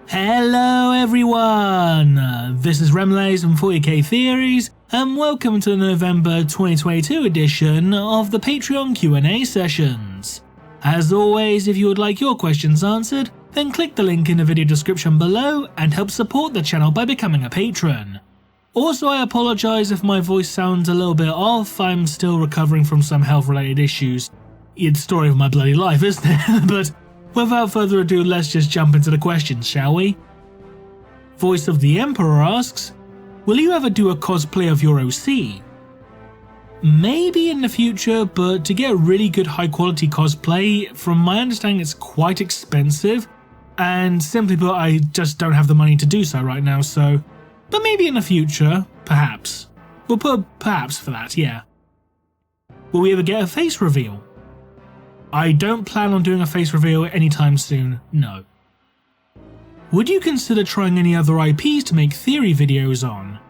Hello everyone! This is Remlays from 40k Theories, and welcome to the November 2022 edition of the Patreon Q&A sessions. As always, if you would like your questions answered, then click the link in the video description below and help support the channel by becoming a patron. Also, I apologise if my voice sounds a little bit off. I'm still recovering from some health related issues. It's the story of my bloody life, isn't it? But without further ado, let's just jump into the questions, shall we? Voice of the Emperor asks, will you ever do a cosplay of your OC? Maybe in the future, but to get a really good high quality cosplay, from my understanding it's quite expensive, and simply put, I just don't have the money to do so right now, but maybe in the future, perhaps. We'll put perhaps for that, yeah. Will we ever get a face reveal? I don't plan on doing a face reveal anytime soon, no. Would you consider trying any other IPs to make theory videos on?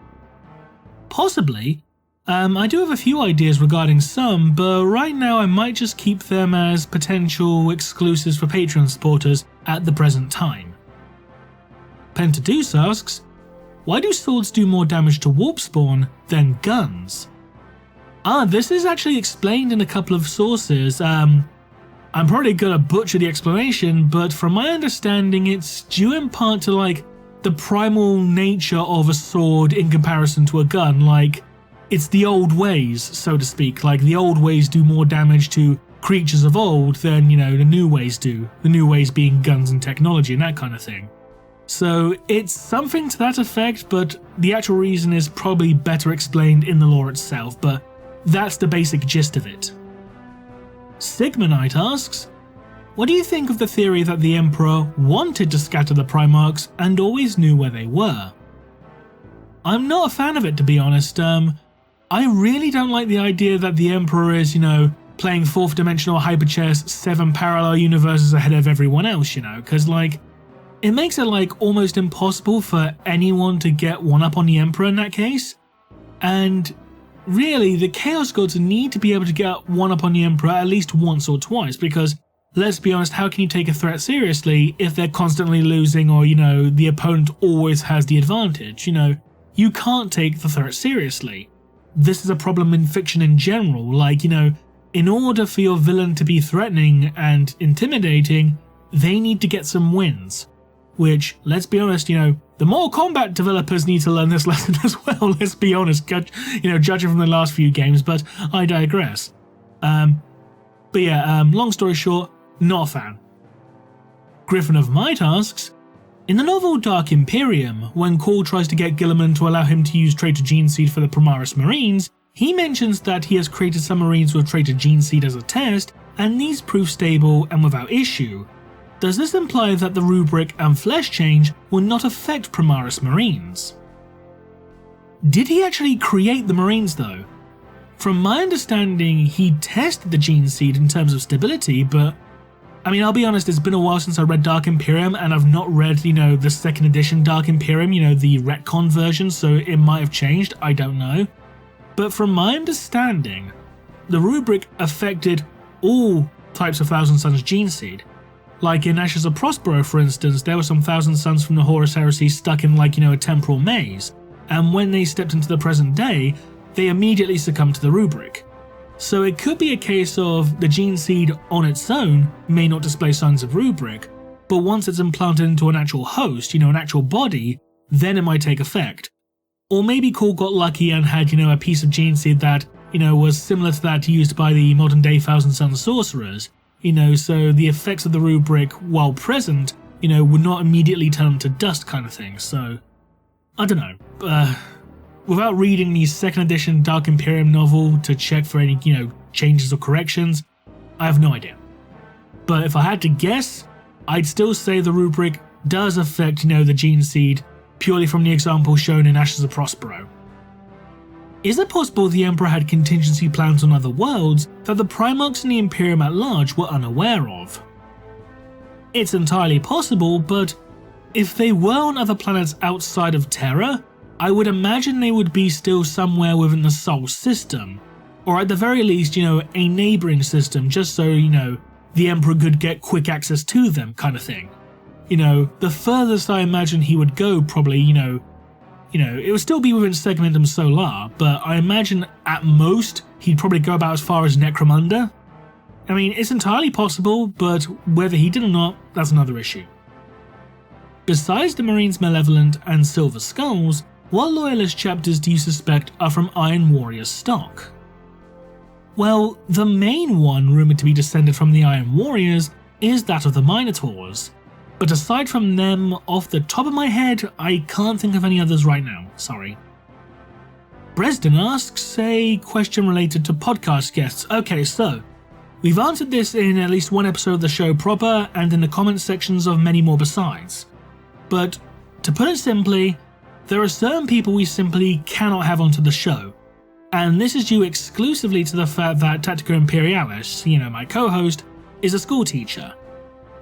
Possibly. I do have a few ideas regarding some, but right now I might just keep them as potential exclusives for Patreon supporters at the present time. Pentadeus asks, why do swords do more damage to warp spawn than guns? This is actually explained in a couple of sources. I'm probably gonna butcher the explanation, but from my understanding it's due in part to the primal nature of a sword in comparison to a gun. It's the old ways, so to speak. The old ways do more damage to creatures of old than, the new ways do. The new ways being guns and technology and that kind of thing. So it's something to that effect, but the actual reason is probably better explained in the lore itself, but that's the basic gist of it. Sigma Knight asks, what do you think of the theory that the Emperor wanted to scatter the Primarchs and always knew where they were? I'm not a fan of it, to be honest. I really don't like the idea that the Emperor is, playing fourth dimensional hyperchess 7 parallel universes ahead of everyone else, because it makes it almost impossible for anyone to get one up on the Emperor in that case. And really, the Chaos Gods need to be able to get one up on the Emperor at least once or twice, because let's be honest, how can you take a threat seriously if they're constantly losing or, the opponent always has the advantage? You can't take the threat seriously. This is a problem in fiction in general. In order for your villain to be threatening and intimidating, they need to get some wins. Which, let's be honest, the Mortal Kombat developers need to learn this lesson as well, let's be honest, judging from the last few games, but I digress. Long story short, not a fan. Griffin of Might asks, in the novel Dark Imperium, when Call tries to get Gilliman to allow him to use Traitor Gene Seed for the Primaris Marines, he mentions that he has created some Marines with Traitor Gene Seed as a test, and these prove stable and without issue. Does this imply that the rubric and flesh change will not affect Primaris Marines? Did he actually create the Marines though? From my understanding, he tested the Gene Seed in terms of stability, but I'll be honest, it's been a while since I read Dark Imperium, and I've not read, the second edition Dark Imperium, the retcon version, so it might have changed, I don't know. But from my understanding, the rubric affected all types of Thousand Sons Gene Seed. In Ashes of Prospero, for instance, there were some Thousand Sons from the Horus Heresy stuck in a temporal maze, and when they stepped into the present day, they immediately succumbed to the rubric. So it could be a case of the Gene Seed on its own may not display signs of rubric, but once it's implanted into an actual host, an actual body, then it might take effect. Or maybe Call got lucky and had, a piece of Gene Seed that, was similar to that used by the modern day Thousand Sons sorcerers, so the effects of the rubric, while present, would not immediately turn them to dust kind of thing, so I don't know. Without reading the second edition Dark Imperium novel to check for any, changes or corrections, I have no idea. But if I had to guess, I'd still say the rubric does affect, the Gene Seed, purely from the example shown in Ashes of Prospero. Is it possible the Emperor had contingency plans on other worlds that the Primarchs and the Imperium at large were unaware of? It's entirely possible, but if they were on other planets outside of Terra, I would imagine they would be still somewhere within the Sol system, or at the very least, a neighbouring system, just so, the Emperor could get quick access to them, kind of thing. the furthest I imagine he would go probably, it would still be within Segmentum Solar, but I imagine at most he'd probably go about as far as Necromunda. I mean, it's entirely possible, but whether he did or not, that's another issue. Besides the Marines Malevolent and Silver Skulls, what Loyalist chapters do you suspect are from Iron Warrior stock? Well, the main one rumoured to be descended from the Iron Warriors is that of the Minotaurs, but aside from them, off the top of my head, I can't think of any others right now, sorry. Bresden asks a question related to podcast guests. Okay, so we've answered this in at least one episode of the show proper and in the comment sections of many more besides. But to put it simply, there are certain people we simply cannot have onto the show, and this is due exclusively to the fact that Tactica Imperialis, my co-host, is a school teacher.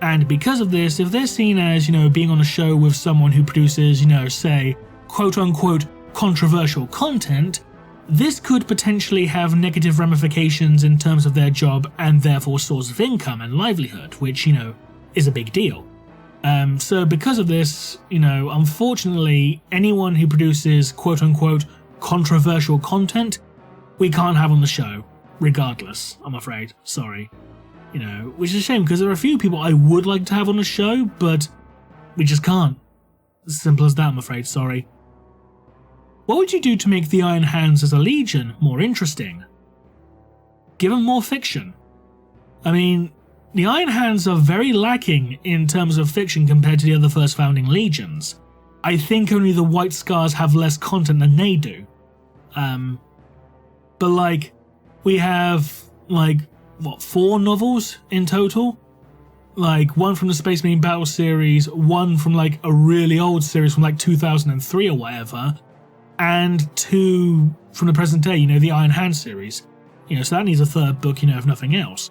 And because of this, if they're seen as, being on a show with someone who produces, say, quote-unquote controversial content, this could potentially have negative ramifications in terms of their job and therefore source of income and livelihood, which, is a big deal. So because of this, unfortunately, anyone who produces quote-unquote controversial content, we can't have on the show, regardless, I'm afraid. Sorry. Which is a shame because there are a few people I would like to have on the show, but we just can't. As simple as that, I'm afraid, sorry. What would you do to make the Iron Hands as a legion more interesting? Give them more fiction. I mean, the Iron Hands are very lacking in terms of fiction compared to the other first founding legions. I think only the White Scars have less content than they do. But we have, 4 novels in total? One from the Space Marine Battle series, one from a really old series from 2003 or whatever, and 2 from the present day, the Iron Hand series. So that needs a 3rd book, if nothing else.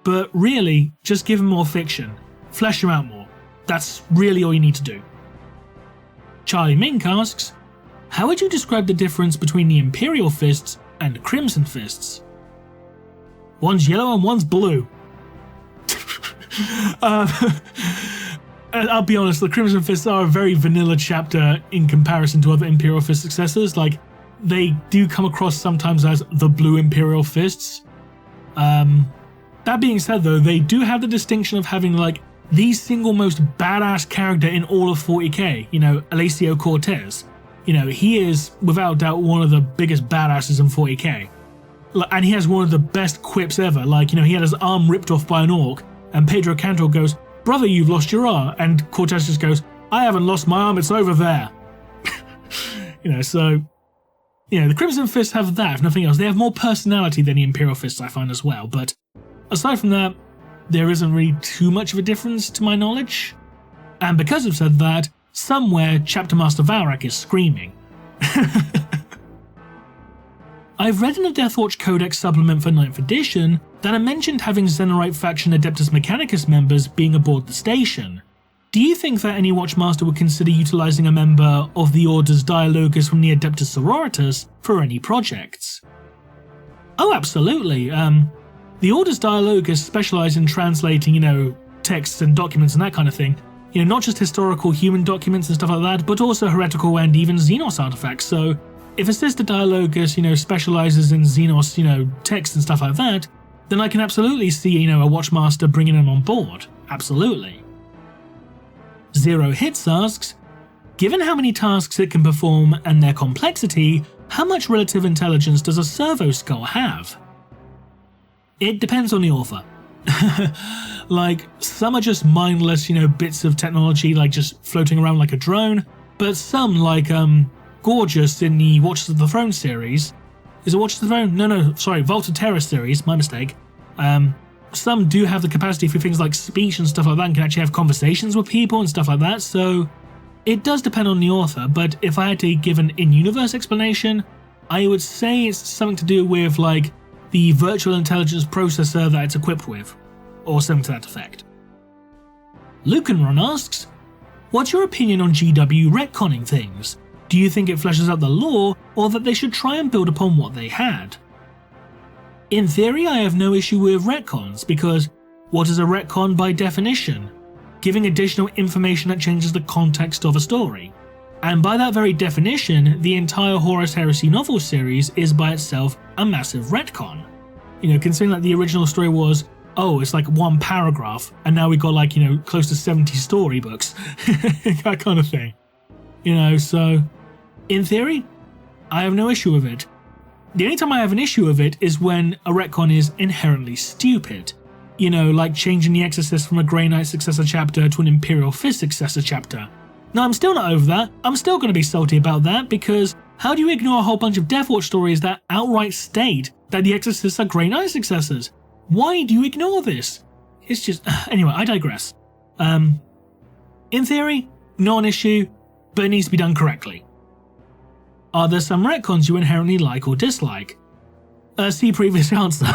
But really, just give them more fiction. Flesh them out more. That's really all you need to do. Charlie Mink asks, how would you describe the difference between the Imperial Fists and Crimson Fists? One's yellow and one's blue. I'll be honest, the Crimson Fists are a very vanilla chapter in comparison to other Imperial Fist successors. They do come across sometimes as the blue Imperial Fists. That being said though, they do have the distinction of having the single most badass character in all of 40k, Alessio Cortez. He is without doubt one of the biggest badasses in 40k. And he has one of the best quips ever, he had his arm ripped off by an orc, and Pedro Cantor goes, "Brother, you've lost your arm," and Cortez just goes, "I haven't lost my arm, it's over there." The Crimson Fists have that, if nothing else. They have more personality than the Imperial Fists, I find, as well, but aside from that, there isn't really too much of a difference to my knowledge. And because I've said that, somewhere Chapter Master Valrak is screaming. I've read in the Deathwatch Codex supplement for 9th edition that it mentioned having Xenorite faction Adeptus Mechanicus members being aboard the station. Do you think that any Watchmaster would consider utilising a member of the Order's Dialogus from the Adeptus Sororitas for any projects? Oh, absolutely. The Order's Dialogus specialise in translating, texts and documents and that kind of thing. Not just historical human documents and stuff like that, but also heretical and even Xenos artifacts. So if a sister Dialogus, specialises in Xenos, texts and stuff like that, then I can absolutely see, a Watchmaster bringing them on board. Absolutely. Zero Hits asks, given how many tasks it can perform and their complexity, how much relative intelligence does a servo skull have? It depends on the author. Some are just mindless, bits of technology, just floating around like a drone, but some, Gorgeous in the Watchers of the Throne series. Is it Watchers of the Throne? No, sorry, Vault of Terror series, my mistake. Some do have the capacity for things like speech and stuff like that and can actually have conversations with people and stuff like that, so it does depend on the author, but if I had to give an in-universe explanation, I would say it's something to do with, the virtual intelligence processor that it's equipped with, or something to that effect. Lucanron asks, what's your opinion on GW retconning things? Do you think it fleshes out the lore, or that they should try and build upon what they had? In theory, I have no issue with retcons, because what is a retcon by definition? giving additional information that changes the context of a story. And by that very definition, the entire Horus Heresy novel series is by itself a massive retcon. You know, considering that the original story was, oh, it's like one paragraph, and now we got like, you know, close to 70 storybooks, that kind of thing. You know, so in theory, I have no issue with it. The only time I have an issue with it is when a retcon is inherently stupid. You know, like changing the Exorcist from a Grey Knight successor chapter to an Imperial Fist successor chapter. Now, I'm still not over that. I'm still going to be salty about that, because how do you ignore a whole bunch of Deathwatch stories that outright state that the Exorcists are Grey Knight successors? Why do you ignore this? It's just... Anyway, I digress. In theory, not an issue, but it needs to be done correctly. Are there some retcons you inherently like or dislike? See previous answer.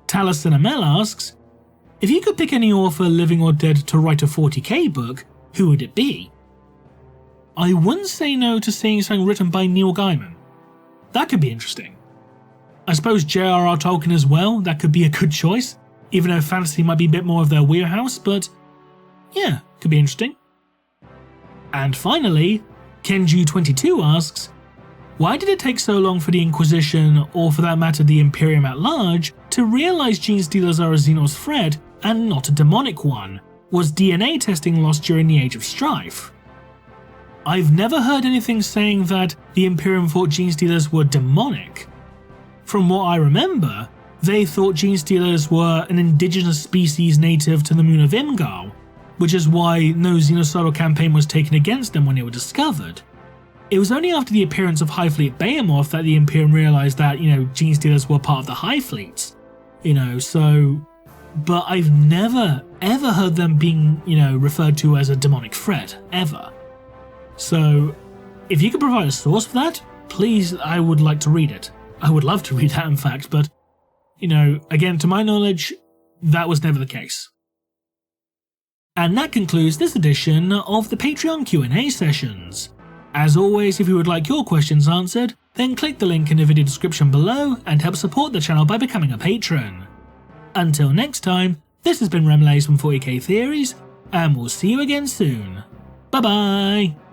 Talis Cinnamel asks, if you could pick any author, living or dead, to write a 40k book, who would it be? I wouldn't say no to seeing something written by Neil Gaiman. That could be interesting. I suppose J.R.R. Tolkien as well, that could be a good choice, even though fantasy might be a bit more of their wheelhouse, but yeah, could be interesting. And finally, Kenju22 asks, why did it take so long for the Inquisition, or for that matter the Imperium at large, to realise gene stealers are a Xenos threat and not a demonic one? Was DNA testing lost during the Age of Strife? I've never heard anything saying that the Imperium thought gene stealers were demonic. From what I remember, they thought gene stealers were an indigenous species native to the moon of Imgal, which is why no xenocidal campaign was taken against them when they were discovered. It was only after the appearance of High Fleet Behemoth that the Imperium realised that, you know, gene stealers were part of the High Fleets. You know, so... But I've never, ever heard them being, you know, referred to as a demonic threat, ever. So, if you could provide a source for that, please, I would like to read it. I would love to read that, in fact, but, you know, again, to my knowledge, that was never the case. And that concludes this edition of the Patreon Q&A sessions. As always, if you would like your questions answered, then click the link in the video description below and help support the channel by becoming a patron. Until next time, this has been Remlays from 40k Theories, and we'll see you again soon. Bye bye!